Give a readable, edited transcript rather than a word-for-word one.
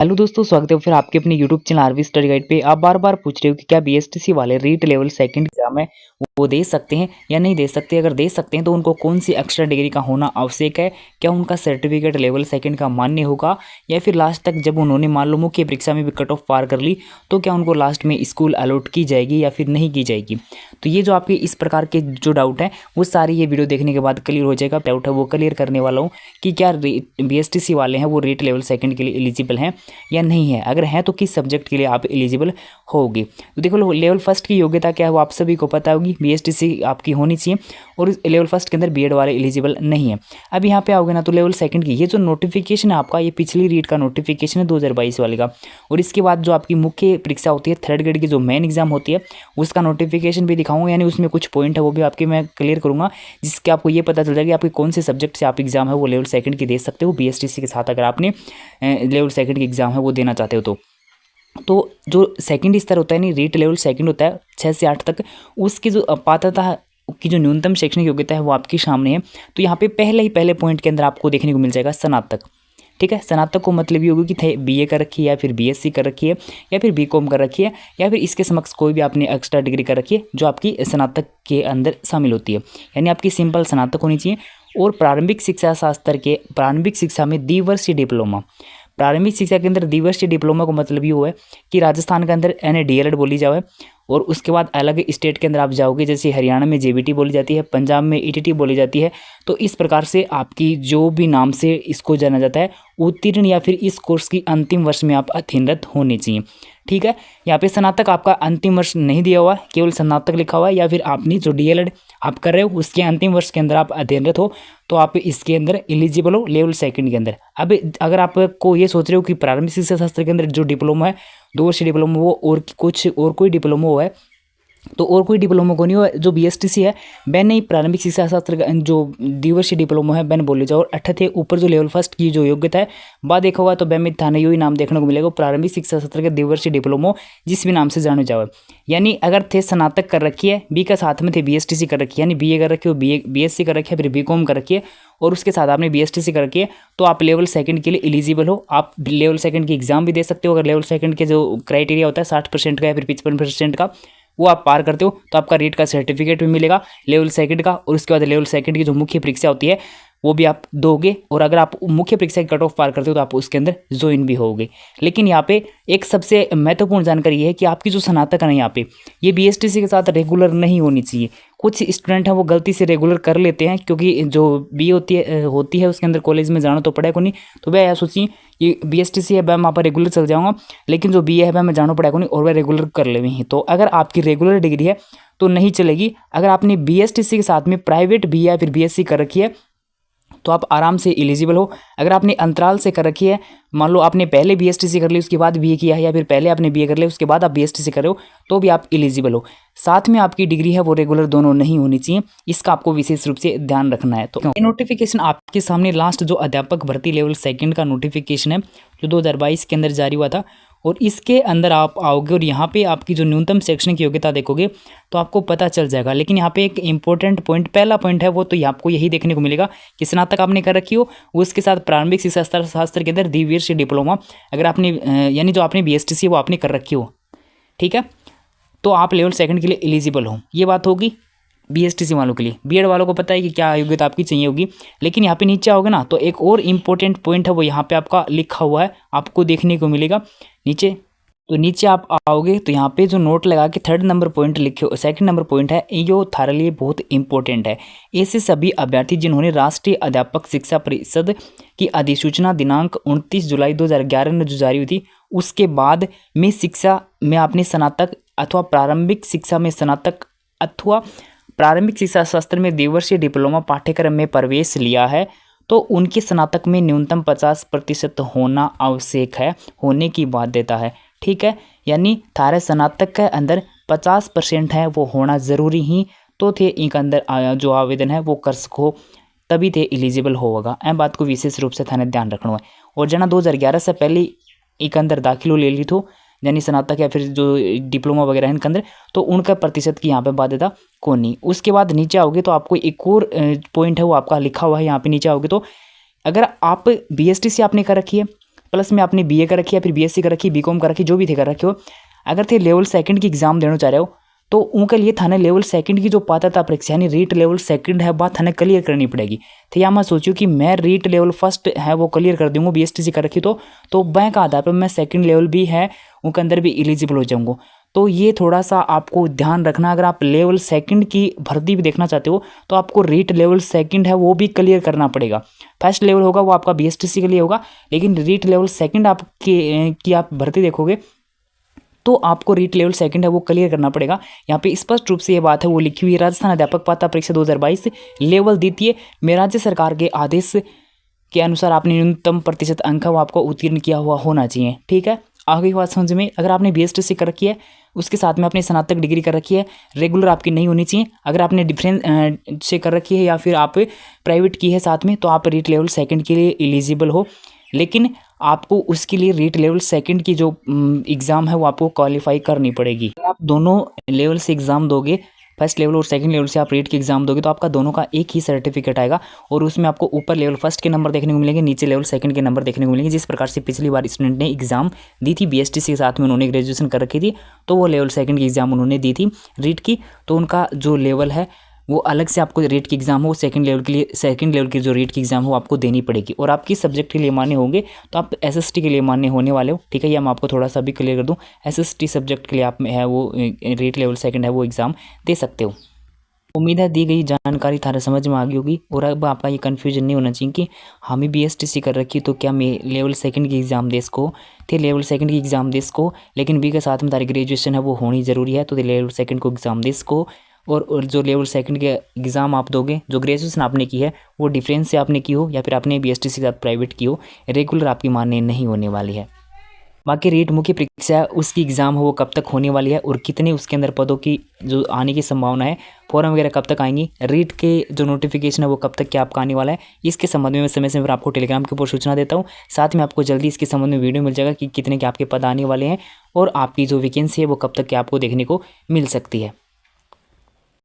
Hello दोस्तों, स्वागत है फिर आपके अपने YouTube channel RV study guide पे। आप बार बार पूछ रहे हो कि क्या बीएसटीसी वाले रीट लेवल सेकंड एग्जाम है वो दे सकते हैं या नहीं दे सकते। अगर दे सकते हैं तो उनको कौन सी एक्स्ट्रा डिग्री का होना आवश्यक है, क्या उनका सर्टिफिकेट लेवल सेकंड का मान्य होगा, या फिर लास्ट तक जब उन्होंने मान लो मुख्य परीक्षा में भी कट ऑफ पार कर ली तो क्या उनको लास्ट में स्कूल अलॉट की जाएगी या फिर नहीं की जाएगी। तो ये जो आपके इस प्रकार के जो डाउट हैं वो सारी ये वीडियो देखने के बाद क्लियर हो जाएगा। डाउट है वो क्लियर करने वाला हूँ कि क्या बीएसटीसी वाले हैं वो रीट लेवल सेकंड के लिए एलिजिबल हैं या नहीं है। अगर हैं तो किस सब्जेक्ट के लिए आप एलिजिबल होगी। तो देखो लेवल फर्स्ट की योग्यता क्या है वो आप सभी को पता होगी, बीएसटीसी आपकी होनी चाहिए और लेवल फर्स्ट के अंदर बीएड वाले एलिजिबल नहीं है। अब यहाँ पे आओगे ना तो लेवल सेकंड की ये जो नोटिफिकेशन है आपका, ये पिछली रीट का नोटिफिकेशन है 2022 वाले का। और इसके बाद जो आपकी मुख्य परीक्षा होती है थर्ड ग्रेड की जो मेन एग्जाम होती है उसका नोटिफिकेशन भी दिखाऊंगा, यानी उसमें कुछ पॉइंट है वो भी आपके मैं क्लियर करूंगा जिसके आपको ये पता चल जाएगा कि आपके कौन से सब्जेक्ट से आप एग्जाम है वो लेवल सेकंड की दे सकते हो बीएसटीसी के साथ, अगर आपने लेवल सेकंड की एग्जाम है वो देना चाहते हो तो जो सेकंड स्तर होता है नहीं रीट लेवल सेकंड होता है 6 से 8 तक, उसकी जो पात्रता की जो न्यूनतम शैक्षणिक योग्यता है वो आपके सामने है। तो यहाँ पे पहले पॉइंट के अंदर आपको देखने को मिल जाएगा स्नातक। ठीक है, स्नातक को मतलब ये होगी कि बीए कर रखी है या फिर बीएससी कर रखी है या फिर बीकॉम कर रखी है या फिर इसके समक्ष कोई भी आपने एक्स्ट्रा डिग्री कर रखी है जो आपकी स्नातक के अंदर शामिल होती है, यानी आपकी सिंपल स्नातक होनी चाहिए। और प्रारंभिक शिक्षा शास्त्र के प्रारंभिक शिक्षा में द्विवर्षीय डिप्लोमा, प्रारंभिक शिक्षा के अंदर द्विवर्षीय डिप्लोमा को मतलब ये हुआ है कि राजस्थान के अंदर यानी डीएलएड बोली जाए और उसके बाद अलग स्टेट के अंदर आप जाओगे, जैसे हरियाणा में जेबीटी बोली जाती है, पंजाब में ईटीटी बोली जाती है। तो इस प्रकार से आपकी जो भी नाम से इसको जाना जाता है उत्तीर्ण या फिर इस कोर्स की अंतिम वर्ष में आप अध्ययनरत होने चाहिए। ठीक है, यहाँ पे स्नातक आपका अंतिम वर्ष नहीं दिया हुआ है, केवल स्नातक लिखा हुआ है, या फिर आपने जो डीएलएड आप कर रहे हो उसके अंतिम वर्ष के अंदर आप अध्ययनरत हो तो आप इसके अंदर एलिजिबल हो लेवल सेकंड के अंदर। अब अगर आपको ये सोच रहे हो कि प्रारंभिक शिक्षा शास्त्र के अंदर जो डिप्लोमा है 2 वर्षीय डिप्लोमा वो और कुछ और कोई डिप्लोमा हुआ है तो और कोई डिप्लोमा को नहीं हो, जो बीएसटीसी है वह नहीं प्रारंभिक शिक्षा शास्त्र का जो द्विवर्षीय डिप्लोमा है बैन बोले जाओ। और 88 ऊपर जो लेवल फर्स्ट की जो योग्यता है बाद देखा हुआ तो बैन में थाने यही नाम देखने को मिलेगा प्रारंभिक शिक्षा शास्त्र के द्विवर्षीय डिप्लोमा जिस भी नाम से जाने जाओ। यानी अगर थे स्नातक कर रखी है बी का साथ में थे बीएसटीसी कर रखी है, यानी बीए कर रखी हो बीएससी कर रखी है फिर बीकॉम कर रखी है और उसके साथ आपने बीएसटीसी कर रखी है तो आप लेवल सेकंड के लिए एलिजिबल हो। आप लेवल सेकंड की एग्जाम भी दे सकते हो। अगर लेवल सेकंड के जो क्राइटेरिया होता है 60% का या फिर 55% का वो आप पार करते हो तो आपका रीट का सर्टिफिकेट भी मिलेगा लेवल सेकंड का। और उसके बाद लेवल सेकंड की जो मुख्य परीक्षा होती है वो भी आप दोगे और अगर आप मुख्य परीक्षा की कट ऑफ पार करते हो तो आप उसके अंदर ज्वाइन भी होगे। लेकिन यहाँ पे एक सबसे महत्वपूर्ण जानकारी ये है कि आपकी जो स्नातक है ना यहाँ पे ये बीएसटीसी के साथ रेगुलर नहीं होनी चाहिए। कुछ स्टूडेंट हैं वो गलती से रेगुलर कर लेते हैं क्योंकि जो बी होती है उसके अंदर कॉलेज में जाना तो पड़ेगा को नहीं, तो वह सोचिए ये बीएसटीसी है वह वहाँ पर रेगुलर चल जाऊँगा, लेकिन जो बीए है वह मैं जाना पड़ेगा नहीं और वह रेगुलर कर ले ही। तो अगर आपकी रेगुलर डिग्री है तो नहीं चलेगी। अगर आपने बीएसटीसी के साथ में प्राइवेट बी या फिर बीएससी कर रखी है तो आप आराम से एलिजिबल हो। अगर आपने अंतराल से कर रखी है, मान लो आपने पहले बीएसटीसी कर ली उसके बाद बीए किया है या फिर पहले आपने बीए कर लिया उसके बाद आप बीएसटीसी कर रहे हो तो भी आप एलिजिबल हो। साथ में आपकी डिग्री है वो रेगुलर दोनों नहीं होनी चाहिए, इसका आपको विशेष रूप से ध्यान रखना है। तो ये नोटिफिकेशन आपके सामने लास्ट जो अध्यापक भर्ती लेवल सेकंड का नोटिफिकेशन है जो 2022 के अंदर जारी हुआ था और इसके अंदर आप आओगे और यहाँ पे आपकी जो न्यूनतम शैक्षणिक योग्यता देखोगे तो आपको पता चल जाएगा। लेकिन यहाँ पे एक इंपॉर्टेंट पॉइंट पहला पॉइंट है वो तो आपको यही देखने को मिलेगा कि स्नातक आपने कर रखी हो उसके साथ प्रारंभिक शिक्षा शास्त्र के अंदर द्विवर्षीय डिप्लोमा अगर आपने यानी जो आपने बीएसटीसी वो आपने कर रखी हो, ठीक है, तो आप लेवल सेकंड के लिए एलिजिबल हो। ये बात होगी बीएसटीसी वालों के लिए। बीएड वालों को पता है कि क्या योग्यता आपकी चाहिए होगी। लेकिन यहाँ पे नीचे आओगे ना तो एक और इम्पोर्टेंट पॉइंट है वो यहाँ पे आपका लिखा हुआ है आपको देखने को मिलेगा नीचे। तो नीचे आप आओगे तो यहाँ पे जो नोट लगा के 3rd नंबर पॉइंट लिखे हो 2nd नंबर पॉइंट है ये थारे लिए बहुत इंपॉर्टेंट है। ऐसे सभी अभ्यर्थी जिन्होंने राष्ट्रीय अध्यापक शिक्षा परिषद की अधिसूचना दिनांक 29 जुलाई 2011 में जो जारी हुई थी उसके बाद में शिक्षा में आपने स्नातक अथवा प्रारंभिक शिक्षा में स्नातक अथवा प्रारंभिक शिक्षा शास्त्र में द्विवर्षीय डिप्लोमा पाठ्यक्रम में प्रवेश लिया है तो उनके स्नातक में न्यूनतम 50% होना आवश्यक है, होने की बाध्यता है। ठीक है, यानी थारे स्नातक के अंदर 50% है वो होना ज़रूरी ही तो थे इनके अंदर जो आवेदन है वो कर सको तभी थे एलिजिबल होगा। ए बात को विशेष रूप से थाने ध्यान रखना है। और जना 2011 से पहले एक अंदर दाखिलो ले ली तो यानी स्नातक या फिर जो डिप्लोमा वगैरह है इनके अंदर तो उनका प्रतिशत की यहाँ पे बाध्यता को नहीं। उसके बाद नीचे आओगे तो आपको एक और पॉइंट है वो आपका लिखा हुआ है यहाँ पे नीचे आओगे तो अगर आप बीएसटीसी आपने कर रखी है प्लस में आपने बीए कर रखी है, फिर बीएससी कर रखी, बीकॉम कर रखी, जो भी थे कर रखे हो, अगर थे लेवल सेकंड की एग्जाम देना चाह रहे हो तो उनके लिए थाने लेवल सेकंड की जो पात्रता परीक्षा यानी रीट लेवल सेकंड है बात थाने क्लियर करनी पड़ेगी। तो या मैं सोचूं कि मैं रीट लेवल फर्स्ट है वो क्लियर कर दूंगा बीएसटीसी कर रखी तो बैंक आधार पर मैं सेकंड लेवल भी है उनके अंदर भी एलिजिबल हो जाऊंगा। तो ये थोड़ा सा आपको ध्यान रखना, अगर आप लेवल सेकंड की भर्ती भी देखना चाहते हो तो आपको रीट लेवल सेकंड है वो भी क्लियर करना पड़ेगा। फर्स्ट लेवल होगा वो आपका बीएसटीसी के लिए होगा, लेकिन रीट लेवल सेकंड आपकी की आप भर्ती देखोगे तो आपको रीट लेवल सेकंड है वो क्लियर करना पड़ेगा। यहाँ पे स्पष्ट रूप से ये बात है वो लिखी हुई है, राजस्थान अध्यापक पात्रता परीक्षा 2022 लेवल द्वितीय में राज्य सरकार के आदेश के अनुसार आपने न्यूनतम प्रतिशत अंक है वो आपको उत्तीर्ण किया हुआ होना चाहिए। ठीक है, आगे बात समझ में। अगर आपने बीएसटीसी कर रखी है उसके साथ में आपने स्नातक डिग्री कर रखी है, रेगुलर आपकी नहीं होनी चाहिए। अगर आपने डिफरेंस से कर रखी है या फिर आप प्राइवेट की है साथ में तो आप रीट लेवल सेकंड के लिए एलिजिबल हो, लेकिन आपको उसके लिए रीट लेवल सेकंड की जो एग्ज़ाम है वो आपको क्वालिफाई करनी पड़ेगी। आप दोनों लेवल से एग्ज़ाम दोगे, फर्स्ट लेवल और सेकंड लेवल से आप रीट की एग्जाम दोगे तो आपका दोनों का एक ही सर्टिफिकेट आएगा और उसमें आपको ऊपर लेवल फर्स्ट के नंबर देखने को मिलेंगे, नीचे लेवल सेकंड के नंबर देखने को मिलेंगे। जिस प्रकार से पिछली बार स्टूडेंट ने एग्जाम दी थी बीएसटीसी के साथ में, उन्होंने ग्रेजुएशन कर रखी थी तो वो लेवल सेकंड की एग्ज़ाम उन्होंने दी थी रीट की, तो उनका जो लेवल है वो अलग से आपको रेट की एग्जाम हो, सेकंड लेवल के लिए सेकंड लेवल की जो रेट की एग्जाम हो आपको देनी पड़ेगी। और आप किस सब्जेक्ट के लिए मान्य होंगे तो आप एसएसटी के लिए मान्य होने वाले हो। ठीक है, ये मैं आपको थोड़ा सा भी क्लियर कर दूं, एसएसटी सब्जेक्ट के लिए आप है वो रेट लेवल सेकंड है वो एग्ज़ाम दे सकते हो। उम्मीद है दी गई जानकारी थारे समझ में आ गई होगी और अब आपका ये कन्फ्यूजन नहीं होना चाहिए कि हमें बीएसटीसी कर रखी तो क्या मैं लेवल सेकंड की एग्ज़ाम दे सको, थे लेवल सेकंड की एग्ज़ाम दे सको, लेकिन बी के साथ में तारी ग्रेजुएशन है वो होनी ज़रूरी है तो लेवल सेकंड को एग्ज़ाम दे सको। और जो लेवल सेकंड के एग्ज़ाम आप दोगे, जो ग्रेजुएशन आपने की है वो डिफरेंस से आपने की हो या फिर आपने बीएसटीसी के साथ प्राइवेट की हो, रेगुलर आपकी मान्य नहीं होने वाली है। बाकी रीट मुख्य परीक्षा है उसकी एग्ज़ाम हो वो कब तक होने वाली है और कितने उसके अंदर पदों की जो आने की संभावना है, फॉर्म वगैरह कब तक आएंगी, रीट के जो नोटिफिकेशन है वो कब तक क्या आपका आने वाला है, इसके संबंध में मैं समय समय पर आपको टेलीग्राम के ऊपर सूचना देता हूँ। साथ में आपको जल्दी इसके संबंध में वीडियो मिल जाएगा कि कितने के आपके पद आने वाले हैं और आपकी जो वैकेंसी है वो कब तक क्या आपको देखने को मिल सकती है।